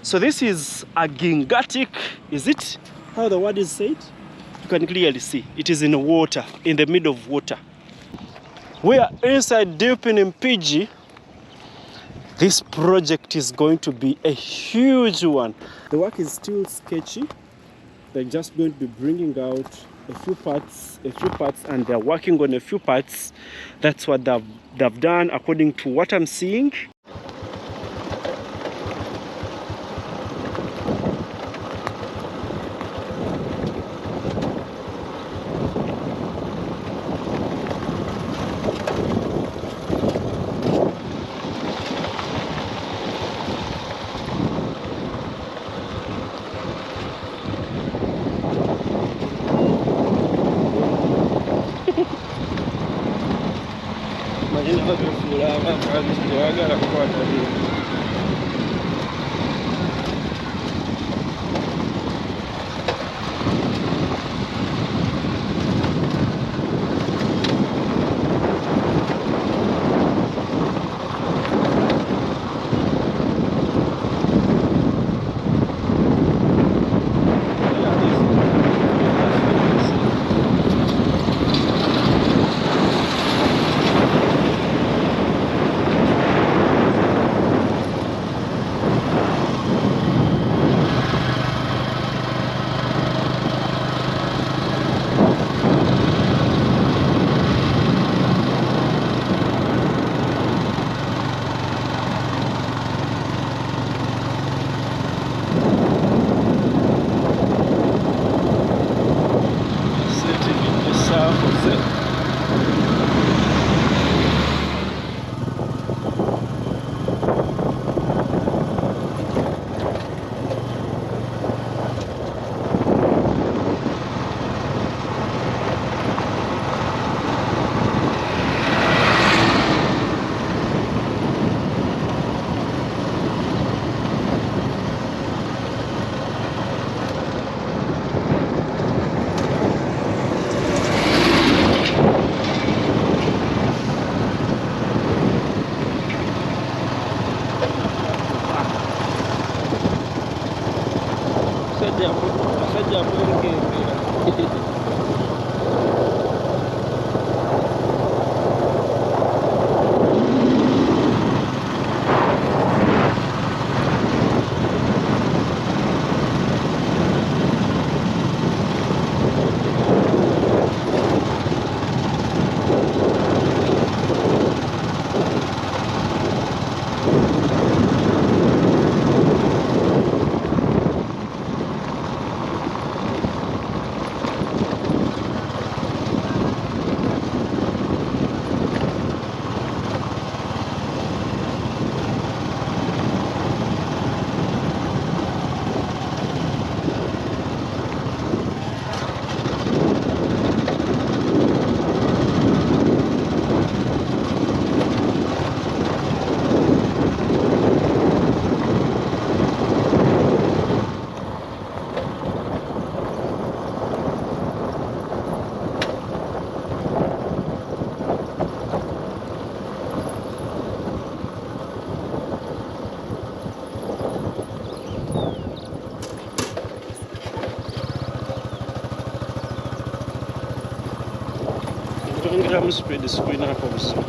So this is a gingatic, is it? How the word is said? You can clearly see it is in water, in the middle of water. We are inside deep in Mpigi. This project is going to be a huge one. The work is still sketchy. They're just going to be bringing out a few parts, and they're working on a few parts. That's what they've done according to what I'm seeing. I'm spread the screen up also.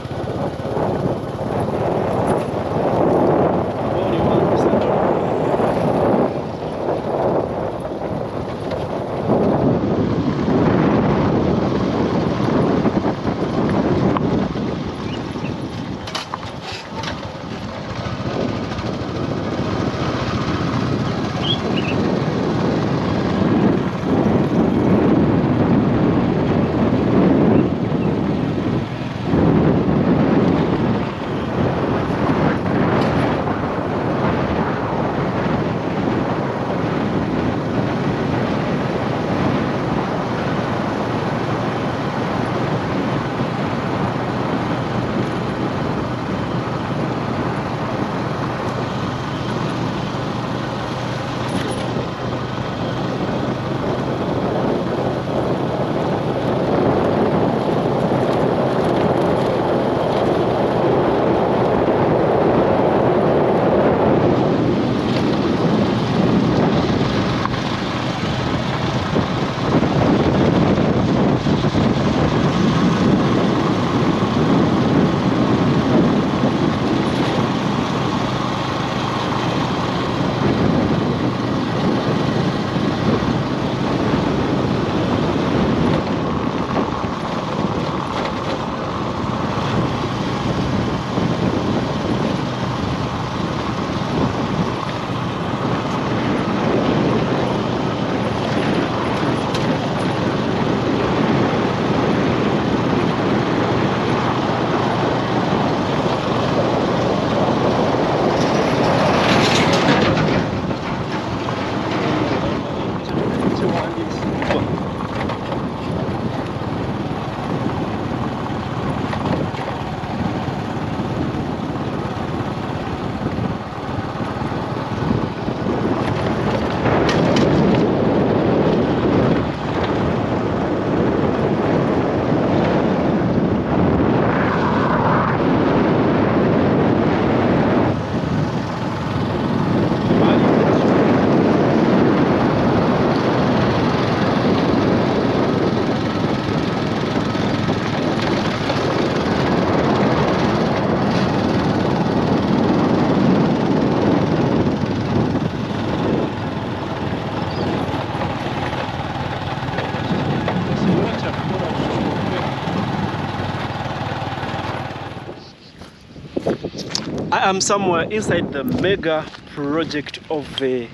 I am somewhere inside the mega project of the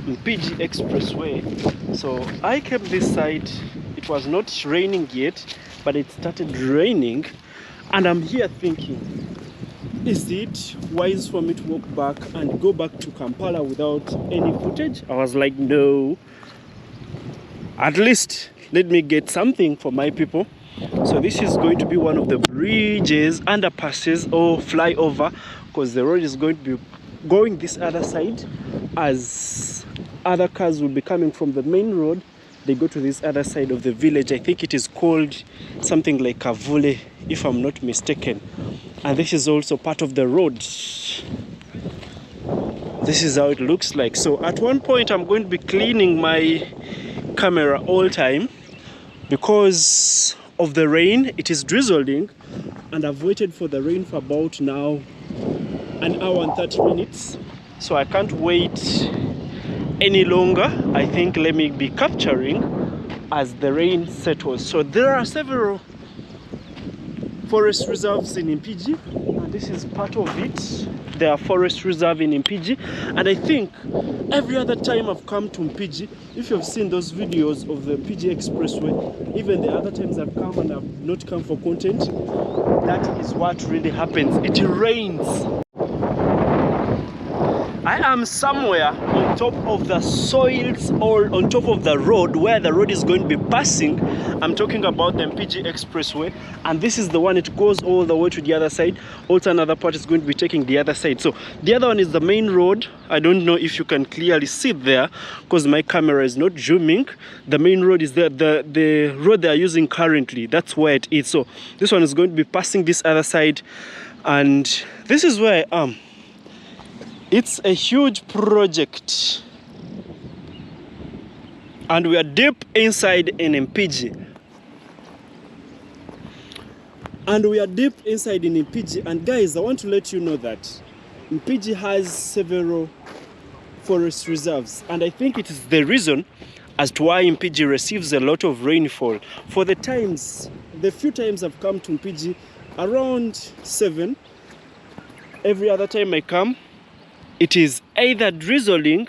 Mpigi Expressway. So I came this side. It was not raining yet, but it started raining, and I'm here thinking, is it wise for me to walk back and go back to Kampala without any footage? I was like, no, at least let me get something for my people. So this is going to be one of the bridges, underpasses or flyover, because the road is going to be going this other side, as other cars will be coming from the main road. They go to this other side of the village. I think it is called something like Kavule, if I'm not mistaken. And this is also part of the road. This is how it looks like. So at one point I'm going to be cleaning my camera all time because of the rain. It is drizzling, and I've waited for the rain for about now an hour and 30 minutes. So I can't wait any longer. I think let me be capturing as the rain settles. So there are several forest reserves in Mpigi, and this is part of it. There are forest reserve in Mpigi, and I think every other time I've come to Mpigi, if you've seen those videos of the Mpigi Expressway, even the other times I've come and I've not come for content, that is what really happens. It rains. I am somewhere on top of the soils or on top of the road where the road is going to be passing. I'm talking about the Mpigi Expressway, and this is the one, it goes all the way to the other side. Also another part is going to be taking the other side. So the other one is the main road. I don't know if you can clearly see it there because my camera is not zooming. The main road is there. The road they are using currently, that's where it is. So this one is going to be passing this other side, and this is where I am. It's a huge project, and we are deep inside in Mpigi. And guys, I want to let you know that Mpigi has several forest reserves, and I think it is the reason as to why Mpigi receives a lot of rainfall. For the few times I've come to Mpigi, around 7, every other time I come, it is either drizzling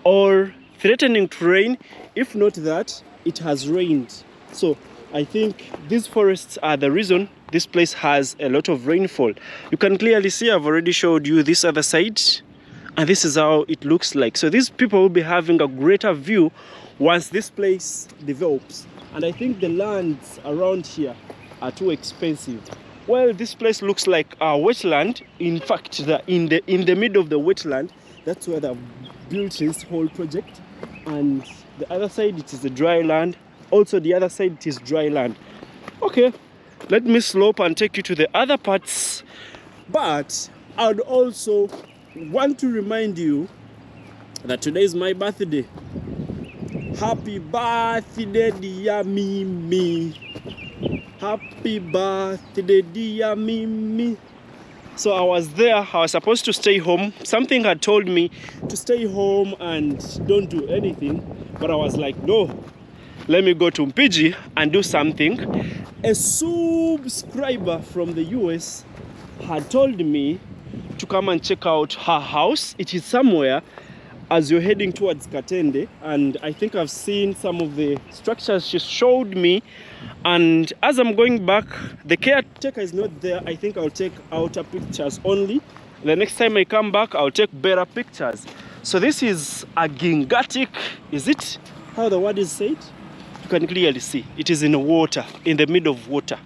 or threatening to rain. If not that, it has rained. So I think these forests are the reason this place has a lot of rainfall. You can clearly see I've already showed you this other side, and this is how it looks like. So these people will be having a greater view once this place develops. And I think the lands around here are too expensive. Well, this place looks like a wetland. In fact, in the middle of the wetland, that's where they've built this whole project. And the other side, it is a dry land. Also, the other side, it is dry land. Okay, let me slope and take you to the other parts. But I'd also want to remind you that today is my birthday. Happy birthday, dear Mimi. Happy birthday, dear Mimi. So I was there. I was supposed to stay home. Something had told me to stay home and don't do anything. But I was like, no, let me go to Mpigi and do something. A subscriber from the US had told me to come and check out her house. It is somewhere as you're heading towards Katende, and I think I've seen some of the structures she showed me. And as I'm going back, the caretaker is not there. I think I'll take outer pictures only. The next time I come back, I'll take better pictures. So this is a gingatic, is it how the word is said? You can clearly see it is in water, in the middle of water.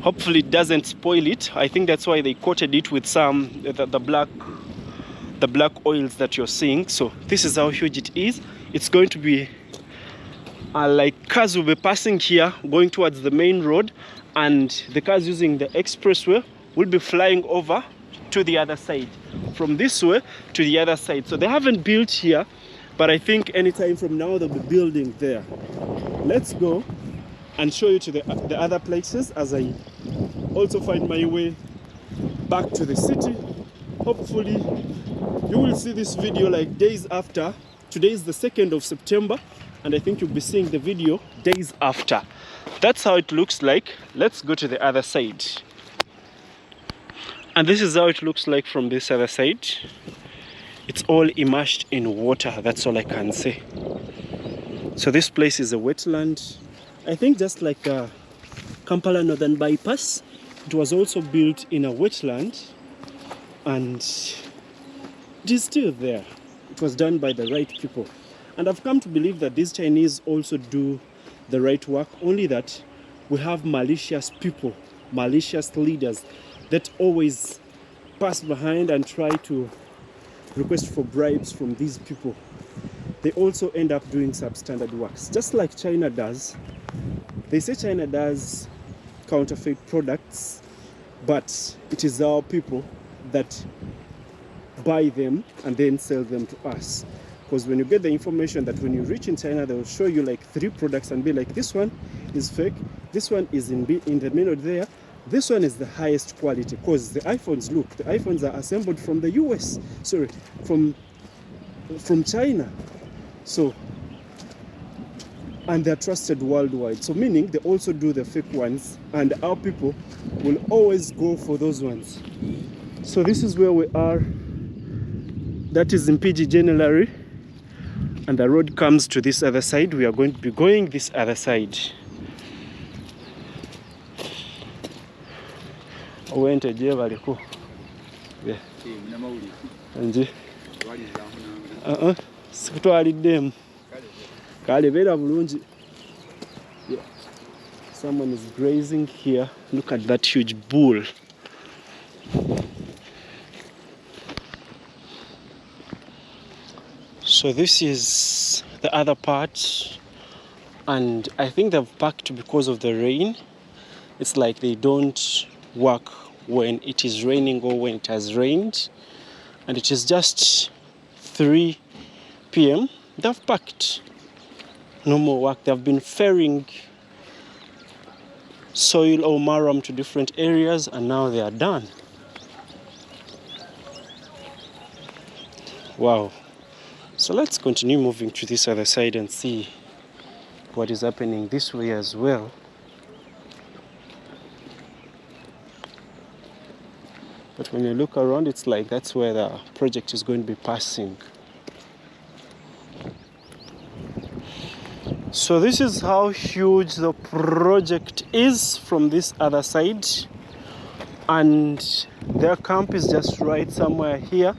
Hopefully it doesn't spoil it. I think that's why they coated it with some the black oils that you're seeing. So this is how huge it is. It's going to be like cars will be passing here going towards the main road, and the cars using the expressway will be flying over to the other side, from this way to the other side. So they haven't built here, but I think anytime from now they'll be building there. Let's go and show you to the other places as I also find my way back to the city. Hopefully you will see this video like days after. Today is the 2nd of September, and I think you'll be seeing the video days after. That's how it looks like. Let's go to the other side. And this is how it looks like from this other side. It's all immersed in water, that's all I can say. So this place is a wetland. I think just like Kampala Northern Bypass, it was also built in a wetland, and it is still there. It was done by the right people. And I've come to believe that these Chinese also do the right work, only that we have malicious people, malicious leaders that always pass behind and try to request for bribes from these people. They also end up doing substandard works, just like China does. They say China does counterfeit products, but it is our people that buy them and then sell them to us. Because when you get the information that when you reach in China, they will show you like 3 products and be like, this one is fake, this one is in the middle there, this one is the highest quality. Because the iPhones, look, the iPhones are assembled from the US, sorry, from China. So, and they're trusted worldwide. So meaning they also do the fake ones, and our people will always go for those ones. So this is where we are. That is Mpigi Generally, and the road comes to this other side. We are going to be going this other side. Went a jevaliko. Yeah. Anje. Sikutwaliddemu. Kale beera bulungi. Yeah. Someone is grazing here. Look at that huge bull. So this is the other part, and I think they've packed because of the rain. It's like they don't work when it is raining or when it has rained, and it is just 3 p.m. They've packed. No more work. They've been ferrying soil or marram to different areas, and now they are done. Wow. So let's continue moving to this other side and see what is happening this way as well. But when you look around, it's like that's where the project is going to be passing. So this is how huge the project is from this other side. And their camp is just right somewhere here.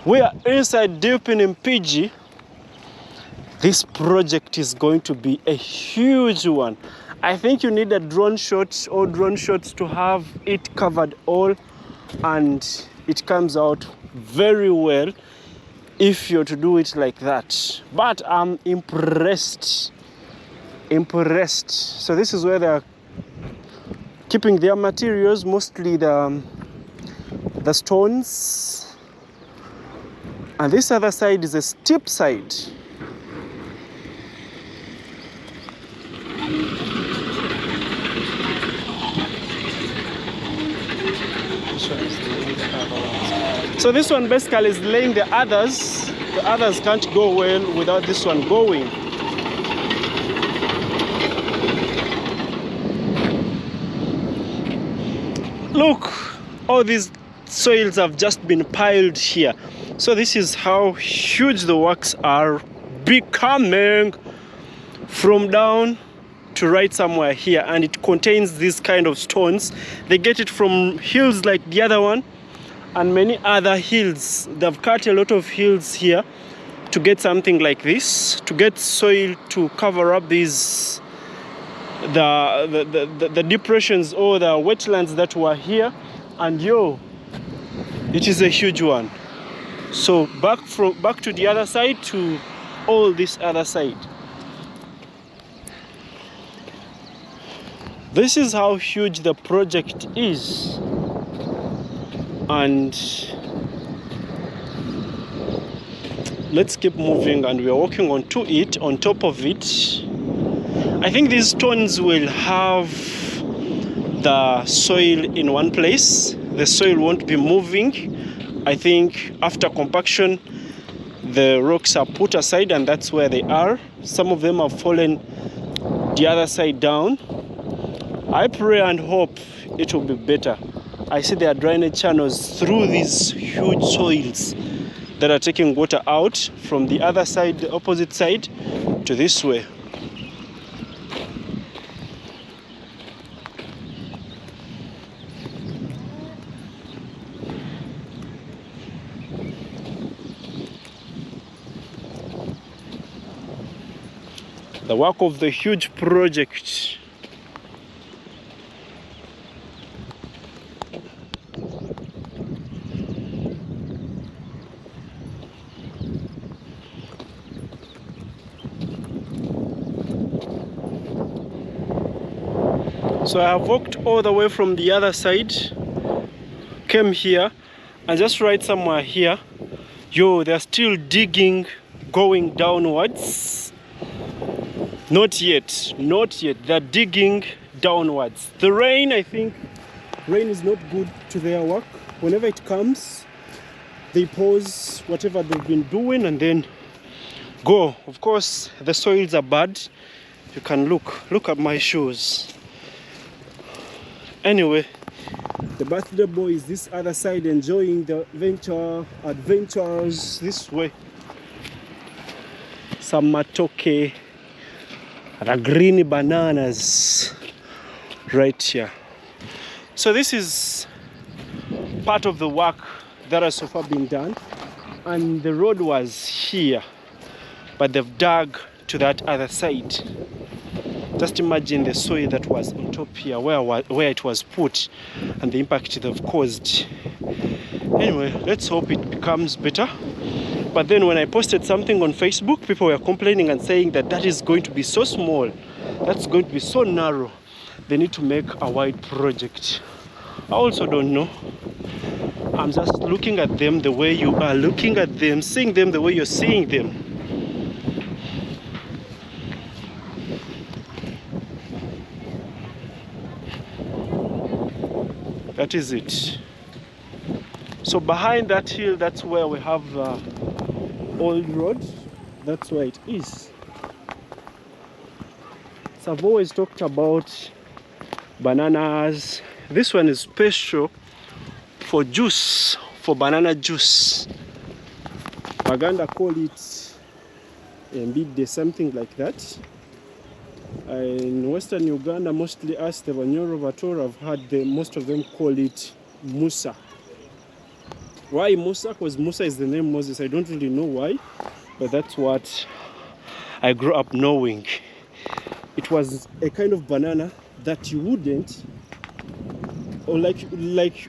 We are inside deep in Mpigi. This project is going to be a huge one. I think you need a drone shot or drone shots to have it covered all, and it comes out very well if you're to do it like that. But I'm impressed. So this is where they're keeping their materials, mostly the stones. And this other side is a steep side. So this one basically is laying the others. The others can't go well without this one going. Look, all these soils have just been piled here. So this is how huge the works are becoming, from down to right somewhere here. And it contains these kind of stones. They get it from hills like the other one and many other hills. They've cut a lot of hills here to get something like this, to get soil to cover up these the depressions or the wetlands that were here. And it is a huge one. So back to the other side, to all this other side. This is how huge the project is. And let's keep moving, and we are walking on top of it. I think these stones will have the soil in one place. The soil won't be moving. I think after compaction, the rocks are put aside, and that's where they are. Some of them have fallen the other side down. I pray and hope it will be better. I see there are drainage channels through these huge soils that are taking water out from the other side, the opposite side, to this way. The work of the huge project. So I have walked all the way from the other side, came here, and just right somewhere here, yo, they're still digging, going downwards. Not yet, not yet. They're digging downwards. The rain, I think, rain is not good to their work. Whenever it comes, they pause whatever they've been doing and then go. Of course, the soils are bad. You can look at my shoes. Anyway, the birthday boy is this other side enjoying the adventures this way. Some matoke, the green bananas right here. So this is part of the work that has so far been done, and the road was here, but they've dug to that other side. Just imagine the soil that was on top here, where it was put, and the impact they've caused. Anyway, let's hope it becomes better. But then when I posted something on Facebook, people were complaining and saying that that is going to be so small, that's going to be so narrow, they need to make a wide project. I also don't know. I'm just looking at them the way you are looking at them, seeing them the way you're seeing them. That is it. So behind that hill, that's where we have the old road. That's where it is. So I've always talked about bananas. This one is special for juice, for banana juice. Baganda call it Mpigi, something like that. In Western Uganda, mostly us, the Banyoro Bator, I've heard most of them call it Musa. Why Musa? Because Musa is the name Moses. I don't really know why, but that's what I grew up knowing. It was a kind of banana that you wouldn't, or like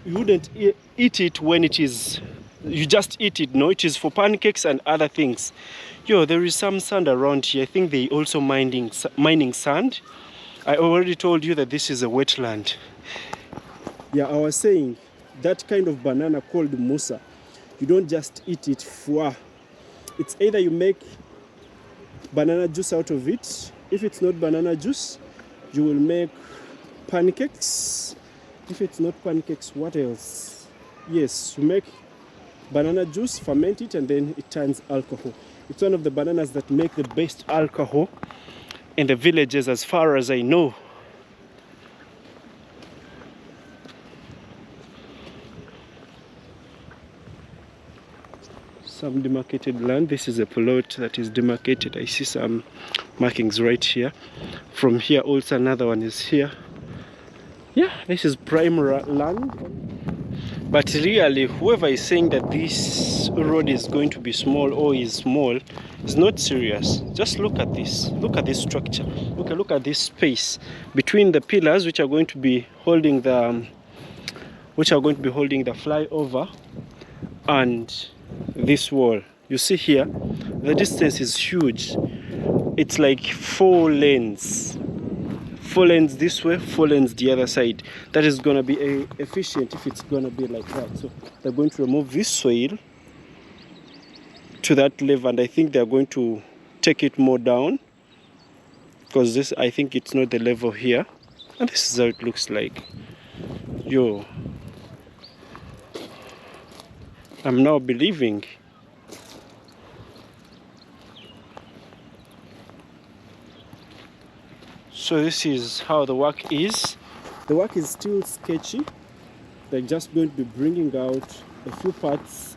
you wouldn't eat it when it is, you just eat it. No, it is for pancakes and other things. Yo, there is some sand around here. I think they also mining sand. I already told you that this is a wetland. Yeah, I was saying that kind of banana called Musa, you don't just eat it for. It's either you make banana juice out of it. If it's not banana juice, you will make pancakes. If it's not pancakes, what else? Yes, you make banana juice, ferment it, and then it turns alcohol. It's one of the bananas that make the best alcohol in the villages, as far as I know. Some demarcated land. This is a plot that is demarcated. I see some markings right here. From here also another one is here. Yeah, this is prime land. But really, whoever is saying that this road is going to be small or is small is not serious. Just look at this. Look at this structure. Look at this space between the pillars, which are going to be holding the flyover, and this wall. You see here, the distance is huge. It's like 4 lanes. 4 lanes this way, 4 lanes the other side. That is going to be efficient if it's going to be like that. So they're going to remove this soil to that level, and I think they're going to take it more down, because this, I think it's not the level here. And this is how it looks like. Yo, I'm now believing. So this is how the work is. The work is still sketchy. They're just going to be bringing out a few parts,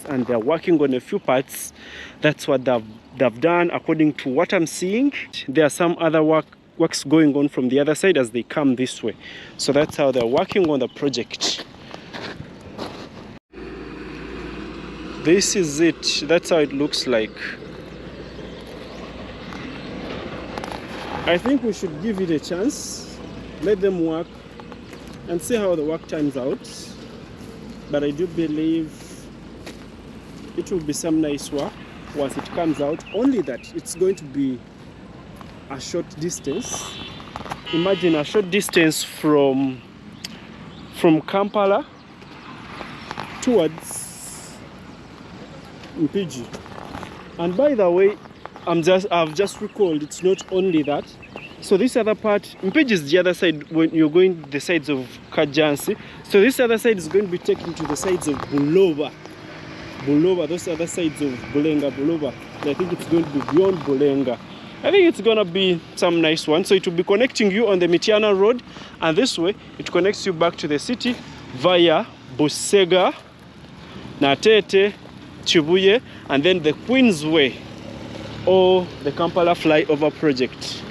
and they're working on a few parts. That's what they've done according to what I'm seeing. There are some other works going on from the other side as they come this way. So that's how they're working on the project. This is it. That's how it looks like. I think we should give it a chance, let them work and see how the work turns out. But I do believe it will be some nice work once it comes out, only that it's going to be a short distance. Imagine a short distance from Kampala towards Mpigi. And by the way, I've just recalled, it's not only that. So this other part, Mpigi is the other side when you're going the sides of Kajansi. So this other side is going to be taken to the sides of Buloba. Those other sides of Buloba. I think it's going to be beyond Bulenga. I think it's going to be some nice one. So it will be connecting you on the Mitiana Road. And this way, it connects you back to the city via Busega, Natete, Chibuye, and then the Queen's Way, or the Kampala Flyover Project.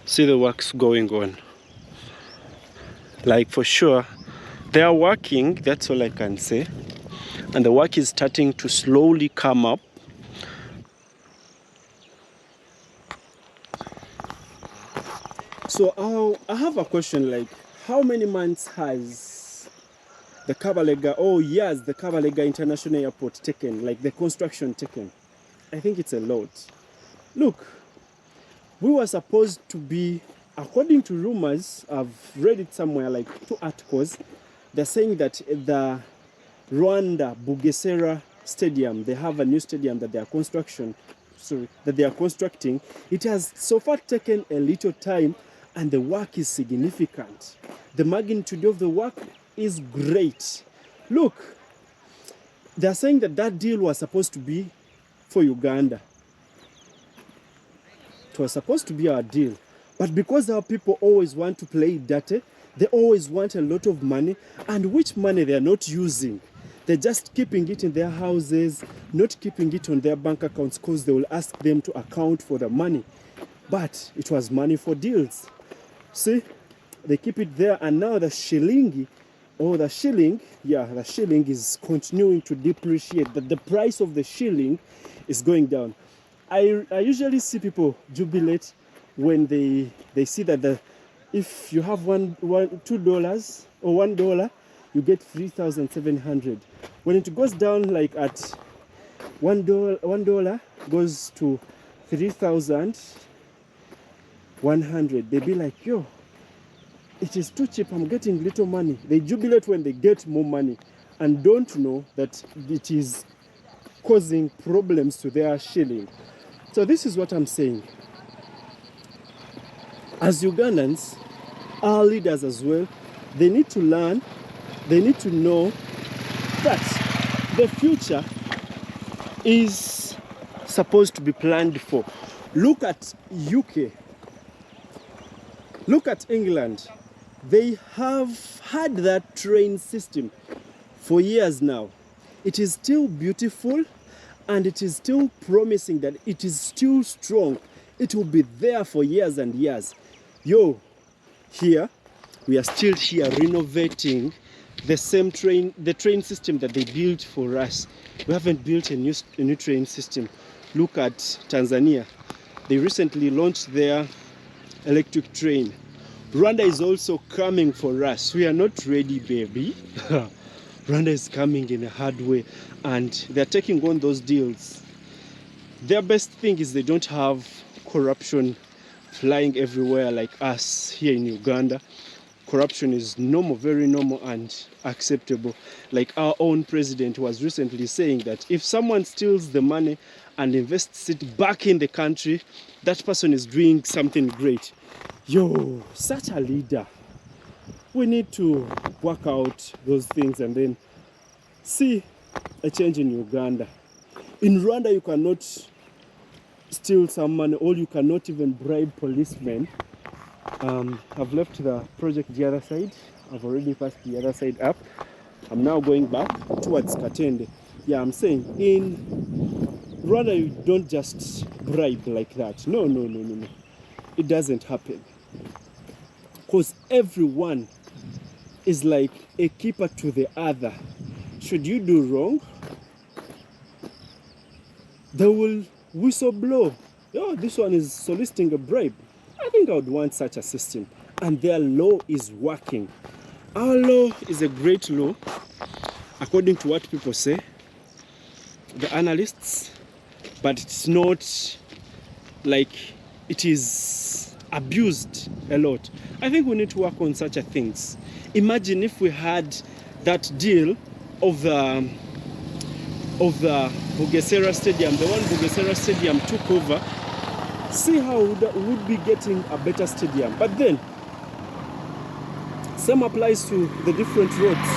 See the works going on. Like, for sure they are working, that's all I can say, and the work is starting to slowly come up. So I have a question, like, how many months has the years the Kabalega International Airport taken, like the construction taken? I think it's a lot. Look, we were supposed to be, according to rumors, I've read it somewhere, like 2 articles, they're saying that the Rwanda Bugesera Stadium, they have a new stadium that they are constructing. It has so far taken a little time, and the work is significant. The magnitude of the work is great. Look, they're saying that that deal was supposed to be for Uganda. It was supposed to be our deal. But because our people always want to play dirty, they always want a lot of money, and which money they are not using. They're just keeping it in their houses, not keeping it on their bank accounts, because they will ask them to account for the money. But it was money for deals. See, they keep it there, and now the shilling is continuing to depreciate. That the price of the shilling is going down. I usually see people jubilate when they see that if you have $2 or $1, you get 3,700. When it goes down, like at $1 goes to 3,100, they be like, yo, it is too cheap, I'm getting little money. They jubilate when they get more money and don't know that it is causing problems to their shilling. So this is what I'm saying. As Ugandans, our leaders as well, they need to learn, they need to know that the future is supposed to be planned for. Look at UK. Look at England. They have had that train system for years now. It is still beautiful, and it is still promising that it is still strong. It will be there for years and years. Yo, here, we are still here renovating the train system that they built for us. We haven't built a new train system. Look at Tanzania. They recently launched their electric train. Rwanda is also coming for us. We are not ready, baby. Rwanda is coming in a hard way, and they're taking on those deals. Their best thing is they don't have corruption flying everywhere like us here in Uganda. Corruption is normal, very normal and acceptable. Like our own president was recently saying that if someone steals the money and invests it back in the country, that person is doing something great. Yo, such a leader. We need to work out those things and then see a change in Uganda. In Rwanda, you cannot steal some money, or you cannot even bribe policemen. I've left the project the other side. I've already passed the other side up. I'm now going back towards Katende. Yeah, I'm saying in Rwanda, you don't just bribe like that. No. It doesn't happen. Because everyone is like a keeper to the other. Should you do wrong, they will whistle blow. Oh, this one is soliciting a bribe. I think I would want such a system. And their law is working. Our law is a great law, according to what people say, the analysts, but it's not like it is abused a lot. I think we need to work on such a things. Imagine if we had that deal of the Busega Stadium, the one Busega Stadium took over. See how we would be getting a better stadium. But then, same applies to the different roads.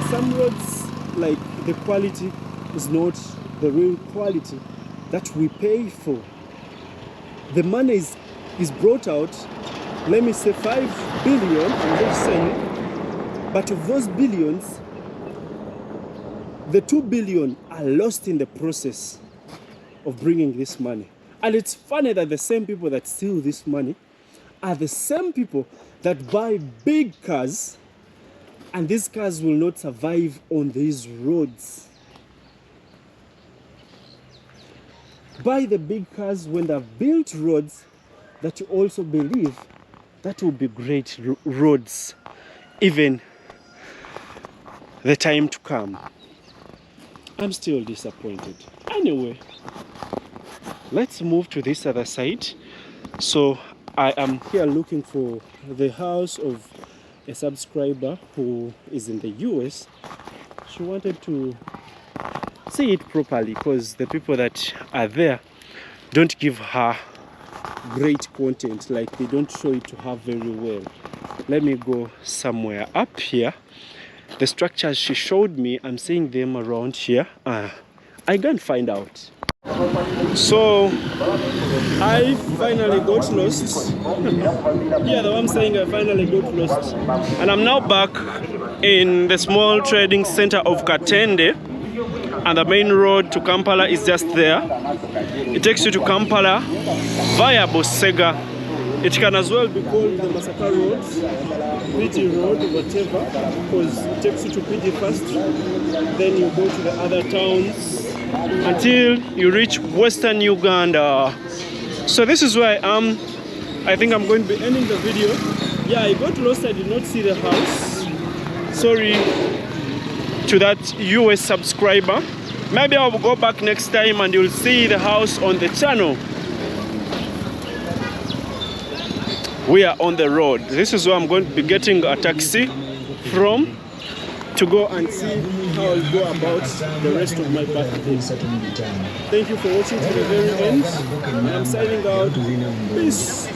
Some roads, like the quality is not the real quality that we pay for. The money is brought out, let me say 5 billion, I'm just saying, but of those billions, the 2 billion are lost in the process of bringing this money. And it's funny that the same people that steal this money are the same people that buy big cars, and these cars will not survive on these roads. Buy the big cars when they've built roads that you also believe that will be great roads, even the time to come. I'm still disappointed. Anyway, let's move to this other side. So I am here looking for the house of a subscriber who is in the US. She wanted to see it properly because the people that are there don't give her great content, like they don't show it to her very well. Let me go somewhere up here. The structures she showed me, I'm seeing them around here. I can't find out. So I finally got lost. Yeah, the one I'm saying, I finally got lost. And I'm now back in the small trading center of Katende. And the main road to Kampala is just there. It takes you to Kampala via Busega. It can as well be called the Massacre Road, Mpigi Road, whatever, because it takes you to Mpigi first, then you go to the other towns until you reach Western Uganda. So this is where I am. I think I'm going to be ending the video. Yeah, I got lost, I did not see the house. Sorry to that US subscriber. Maybe I'll go back next time and you'll see the house on the channel. We are on the road. This is where I'm going to be getting a taxi from to go and see how I'll go about the rest of my birthday. Thank you for watching to the very end. I'm signing out. Peace.